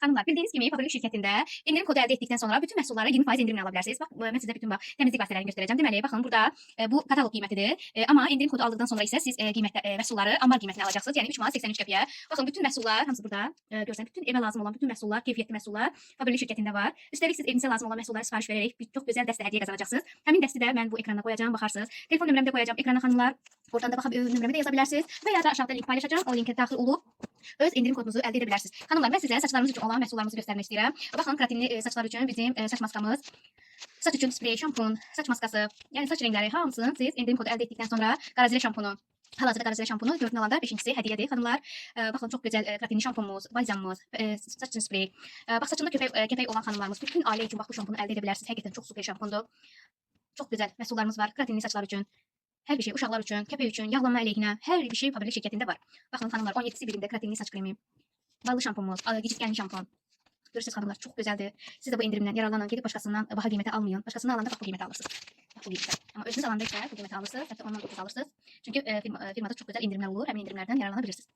Hanımlar, bildiğiniz gibi Favorit şirkətində indirim kodu əldə etdikdən sonra bütün məhsullara 20% indirimlə ala bilərsiniz. Bax, mən sizə bütün təmizlik vasitələrini göstərəcəm. Deməli, baxın burada bu kataloq qiymətidir. Amma indirim kodu aldıqdan sonra isə siz məhsulları ambar qiymətinə alacaqsınız. Yəni 3 manat 83 qəpiyə. Baxın, bütün məhsullar hamısı burada. Görürsən, bütün evə lazım olan bütün məhsullar, keyfiyyətli məhsullar Favorit şirkətində var. Üstəlik siz evinizə lazım olan məhsulları sifariş verərək çox gözəl dəstə hədiyyə qazanacaqsınız. Həmin dəsti də mən bu ekrana qoyacağam, baxarsınız. Telefon nömrəmi də qoyacağam ekrana xanımlar. Oradan da baxıb nömrəmi də yaza bilərsiniz və ya da aşağıda link paylaşacağam. O linkə daxil olub öz indirim kodunuzu əldə edə bilərsiniz. Xanımlar, mən sizə saçlarınız üçün olan məhsullarımızı göstərmək istəyirəm. Baxın, kreatinli saçlar üçün bizim saç maskamız, saç üçün sprey, şampun, saç maskası, yəni saç rəngləri hamısını siz indirim kodu əldə etdikdən sonra Qarazilər şampunu, hal-hazırda Qarazilər şampunu gördüyünüz alanda 5-incisi hədiyyədir. Xanımlar, baxın, çox gözəl kreatinli şampunumuz, balzamımız, saç üçün sprey. Bax, saçında kəpək olan xanımlarımız bütün ailə üçün bax bu şampunu əldə edə bilərsiniz. Həqiqətən çox super şampundur. Çox gözəl məhsullarımız var kreatinli saçlar üçün. Hər bir şey uşaqlar üçün, kəpək üçün, yağlanma əleyhinə, hər bir şey Favorit şirkətində var. Baxın xanımlar, 17-si birində kreatinli saç kremi, ballı şampumuz, gicikgənli şampun. Görürsünüz xanımlar, çox gözəldir. Siz də bu indirimdən yararlanın, gedib başqasından baha qiymətə almayın. Başqasından alanda bax bu qiymətə alırsınız. Bax bu qiymətə. Amma özünüz alanda isə bu qiymətə alırsınız, hətta ondan ucuz alırsınız. Çünki firmada çox gözəl indirimlər olur, həmin indirimlərdən yararlana bilirsiniz.